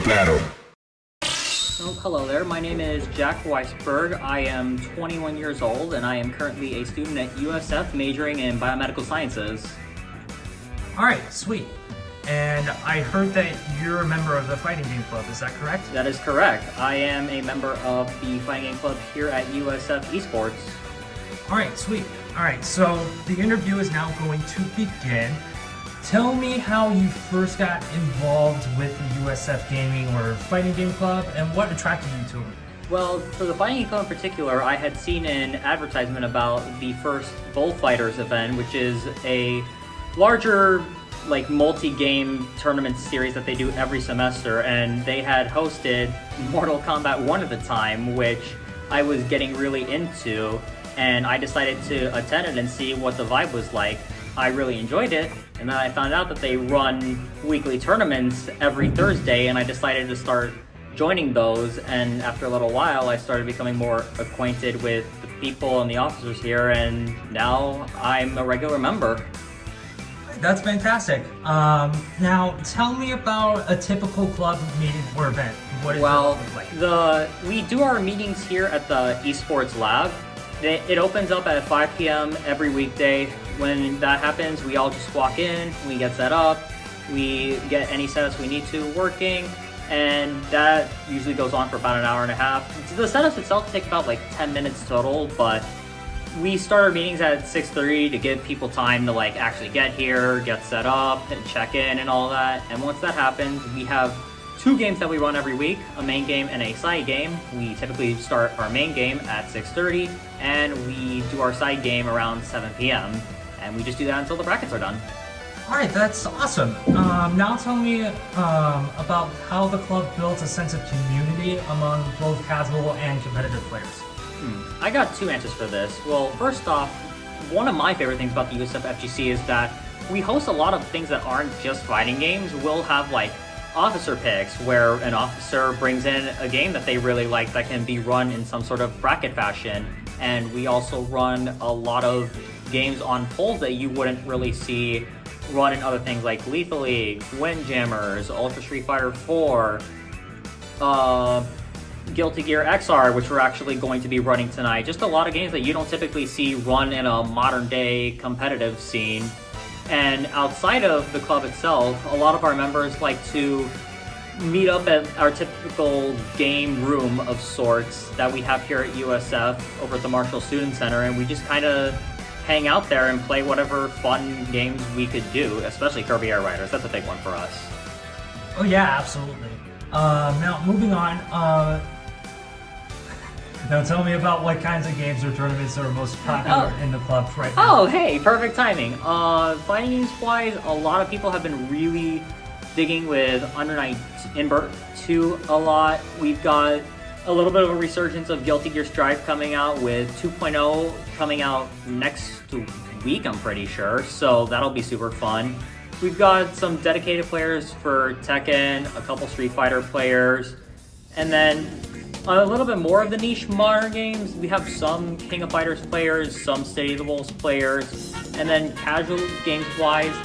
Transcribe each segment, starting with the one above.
battle. Oh, hello there, my name is Jack Weisberg. I am 21 years old and I am currently a student at USF majoring in biomedical sciences. Alright, sweet. And I heard that you're a member of the Fighting Game Club, is that correct? That is correct. I am a member of the Fighting Game Club here at USF Esports. Alright, sweet. Alright, so the interview is now going to begin. Tell me how you first got involved with the USF Gaming or Fighting Game Club and what attracted you to it. Well, for the Fighting Game Club in particular, I had seen an advertisement about the first Bullfighters event, which is a larger multi-game tournament series that they do every semester, and they had hosted Mortal Kombat 1 at the time, which I was getting really into, and I decided to attend it and see what the vibe was like. I really enjoyed it, and then I found out that they run weekly tournaments every Thursday, and I decided to start joining those, and after a little while I started becoming more acquainted with the people and the officers here, and now I'm a regular member. That's fantastic. Now tell me about a typical club meeting or event. What is it like? We do our meetings here at the Esports Lab. It opens up at 5 p.m. every weekday. When that happens, we all just walk in, we get set up, we get any setups we need to working, and that usually goes on for about an hour and a half. The setups itself take about 10 minutes total, but we start our meetings at 6:30 to give people time to actually get here, get set up, and check in and all that. And once that happens, we have 2 games that we run every week, a main game and a side game. We typically start our main game at 6:30, and we do our side game around 7 p.m. And we just do that until the brackets are done. Alright, that's awesome. Now tell me about how the club builds a sense of community among both casual and competitive players. I got 2 answers for this. Well, first off, one of my favorite things about the USF FGC is that we host a lot of things that aren't just fighting games. We'll have officer picks where an officer brings in a game that they really like that can be run in some sort of bracket fashion. And we also run a lot of games on polls that you wouldn't really see run in other things like Lethal League, Windjammers, Ultra Street Fighter 4, Guilty Gear XR, which we're actually going to be running tonight. Just a lot of games that you don't typically see run in a modern day competitive scene. And outside of the club itself, a lot of our members like to meet up at our typical game room of sorts that we have here at USF over at the Marshall Student Center, and we just kind of hang out there and play whatever fun games we could do, especially Kirby Air Riders. That's a big one for us. Oh yeah, absolutely. Now moving on, now tell me about what kinds of games or tournaments are most popular in the club right now. Oh, hey, perfect timing. Fighting games wise, a lot of people have been really digging with Under Night Invert 2 a lot. We've got a little bit of a resurgence of Guilty Gear Strive coming out, with 2.0 coming out next week, I'm pretty sure, so that'll be super fun. We've got some dedicated players for Tekken, a couple Street Fighter players, and then a little bit more of the niche modern games. We have some King of Fighters players, some City of the Wolves players, and then casual games wise,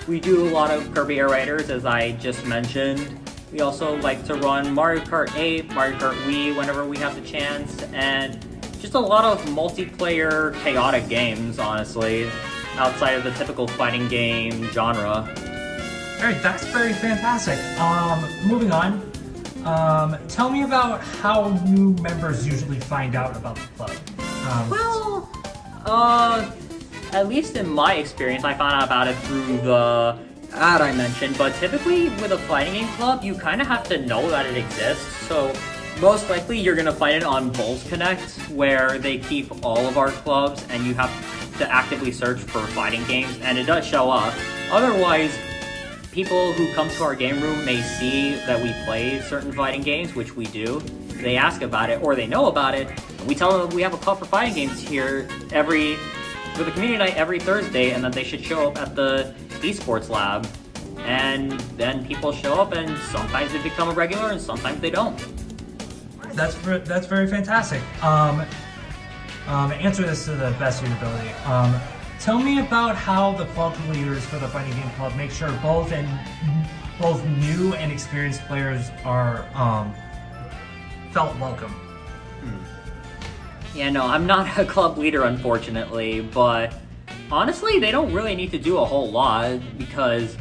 we do a lot of Kirby Air Riders, as I just mentioned. We also like to run Mario Kart 8, Mario Kart Wii whenever we have the chance, and just a lot of multiplayer chaotic games, honestly, outside of the typical fighting game genre. Alright, that's very fantastic. Moving on, tell me about how new members usually find out about the club. At least in my experience, I found out about it through the ad I mentioned, but typically with a fighting game club, you kind of have to know that it exists, so most likely you're going to find it on Bulls Connect, where they keep all of our clubs, and you have to actively search for fighting games, and it does show up. Otherwise, people who come to our game room may see that we play certain fighting games, which we do. They ask about it, or they know about it, and we tell them we have a club for fighting games here for the community night every Thursday, and that they should show up at the Esports Lab. And then people show up, and sometimes they become a regular, and sometimes they don't. That's very fantastic. Answer this to the best of your ability. Tell me about how the club leaders for the Fighting Game Club make sure both both new and experienced players are felt welcome. Yeah, no, I'm not a club leader, unfortunately, but honestly, they don't really need to do a whole lot because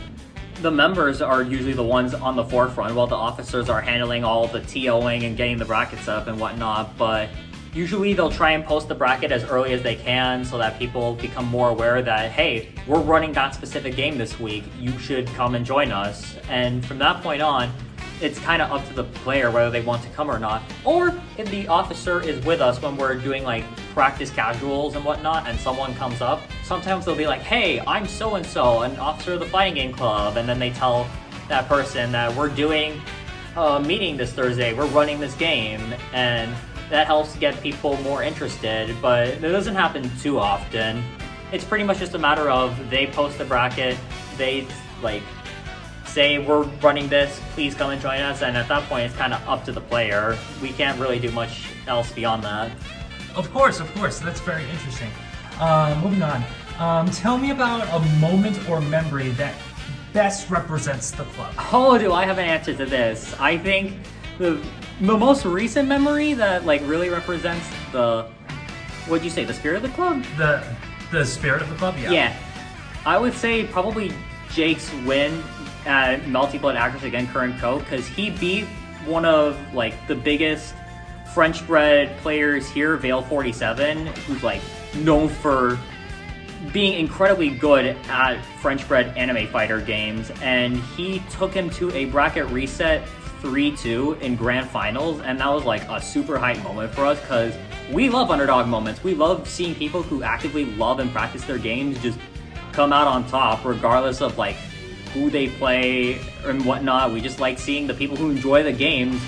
the members are usually the ones on the forefront while the officers are handling all the TOing and getting the brackets up and whatnot, but usually they'll try and post the bracket as early as they can so that people become more aware that, hey, we're running that specific game this week, you should come and join us. And from that point on, it's kind of up to the player whether they want to come or not. Or if the officer is with us when we're doing like practice casuals and whatnot and someone comes up, sometimes they'll be like, hey, I'm so-and-so, an officer of the fighting game club, and then they tell that person that we're doing a meeting this Thursday, we're running this game, and that helps get people more interested, but it doesn't happen too often. It's pretty much just a matter of they post the bracket, they like say we're running this, please come and join us, and at that point it's kind of up to the player. We can't really do much else beyond that. Of course, that's very interesting. Moving on, tell me about a moment or memory that best represents the club. Oh, do I have an answer to this? I think the most recent memory that like really represents the, what'd you say, the spirit of the club? The spirit of the club, yeah. Yeah. I would say probably Jake's win at Melty Blood Actors Again Current Co, because he beat one of like the biggest French bred players here, Vale 47, who's like known for being incredibly good at French bred anime fighter games, and he took him to a bracket reset 3-2 in grand finals, and that was like a super hype moment for us because we love underdog moments. We love seeing people who actively love and practice their games just come out on top regardless of like who they play and whatnot. We just like seeing the people who enjoy the games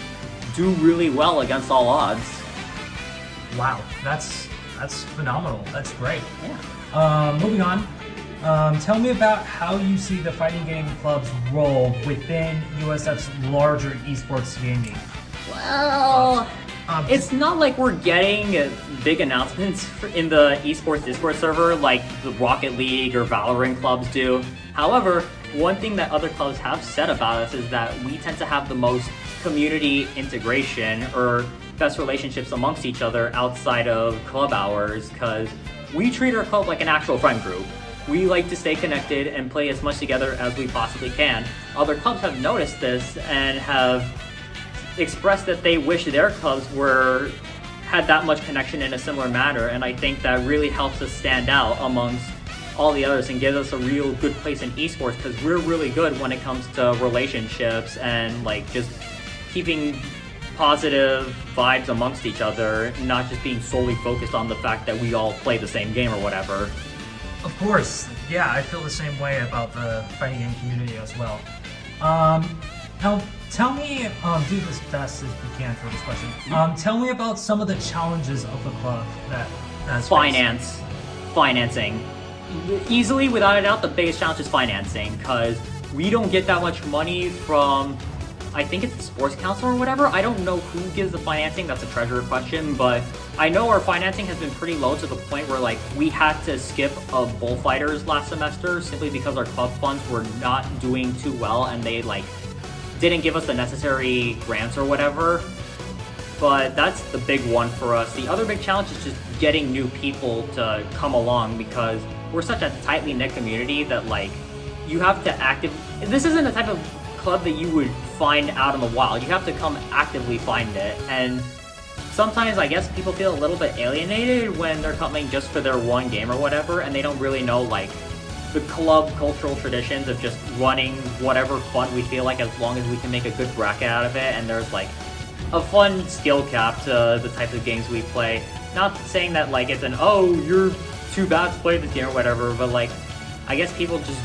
do really well against all odds. Wow, that's phenomenal. That's great. Yeah. Moving on. Tell me about how you see the fighting game club's role within USF's larger esports gaming. Well, it's not like we're getting big announcements in the esports Discord server like the Rocket League or Valorant clubs do. However, one thing that other clubs have said about us is that we tend to have the most community integration or best relationships amongst each other outside of club hours because we treat our club like an actual friend group. We like to stay connected and play as much together as we possibly can. Other clubs have noticed this and have expressed that they wish their clubs had that much connection in a similar manner, and I think that really helps us stand out amongst all the others and gives us a real good place in esports because we're really good when it comes to relationships and like just keeping positive vibes amongst each other, not just being solely focused on the fact that we all play the same game or whatever. Of course, yeah, I feel the same way about the fighting game community as well. Now, tell me, do this best as you can for this question. Tell me about some of the challenges of the club that's Financing. Easily, without a doubt, the biggest challenge is financing because we don't get that much money from, I think it's the sports council or whatever. I don't know who gives the financing. That's a treasurer question, but I know our financing has been pretty low to the point where like we had to skip a bullfighters last semester simply because our club funds were not doing too well and they like didn't give us the necessary grants or whatever. But that's the big one for us. The other big challenge is just getting new people to come along because we're such a tightly knit community that like you have to this isn't the type of club that you would find out in the wild. You have to come actively find it, and sometimes I guess people feel a little bit alienated when they're coming just for their one game or whatever, and they don't really know like the club cultural traditions of just running whatever fun we feel like as long as we can make a good bracket out of it, and there's like a fun skill cap to the types of games we play. Not saying that like it's you're too bad to play this game or whatever, but like I guess people just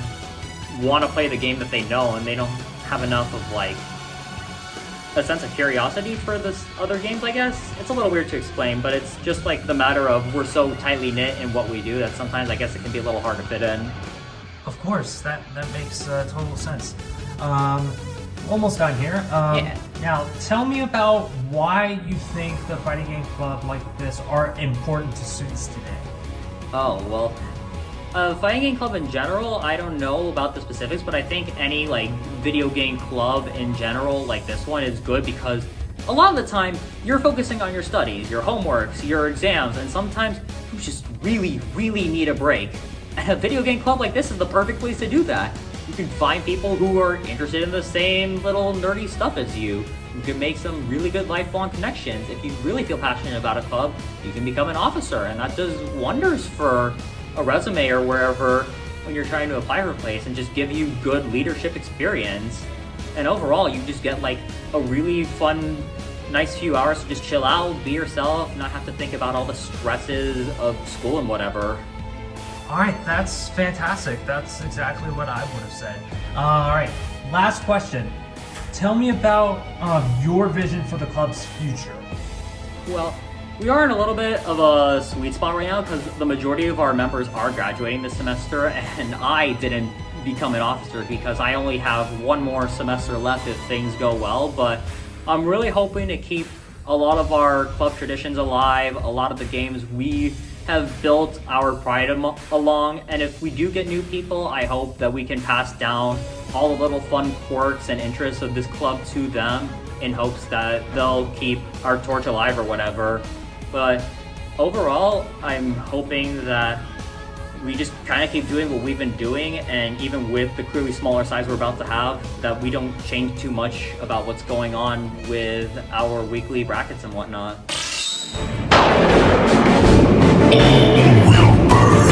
want to play the game that they know and they don't have enough of like a sense of curiosity for this other games, I guess. It's a little weird to explain, but it's just like the matter of we're so tightly knit in what we do that sometimes I guess it can be a little hard to fit in. Of course, that makes total sense. Almost done here. Yeah. Now, tell me about why you think the fighting game club like this are important to students today. Oh, well, Fighting game club in general, I don't know about the specifics, but I think any like video game club in general, like this one, is good because a lot of the time you're focusing on your studies, your homeworks, your exams, and sometimes you just really, really need a break. And a video game club like this is the perfect place to do that. You can find people who are interested in the same little nerdy stuff as you. You can make some really good lifelong connections. If you really feel passionate about a club, you can become an officer, and that does wonders for a resume or wherever when you're trying to apply for a place, and just give you good leadership experience. And overall, you just get like a really fun, nice few hours to just chill out, be yourself, not have to think about all the stresses of school and whatever. All right, that's fantastic. That's exactly what I would have said. All right, last question. Tell me about your vision for the club's future. Well, we are in a little bit of a sweet spot right now because the majority of our members are graduating this semester, and I didn't become an officer because I only have one more semester left if things go well. But I'm really hoping to keep a lot of our club traditions alive, a lot of the games we have built our pride along, and if we do get new people, I hope that we can pass down all the little fun quirks and interests of this club to them in hopes that they'll keep our torch alive or whatever. But overall, I'm hoping that we just kind of keep doing what we've been doing, and even with the clearly smaller size we're about to have, that we don't change too much about what's going on with our weekly brackets and whatnot. All will burn.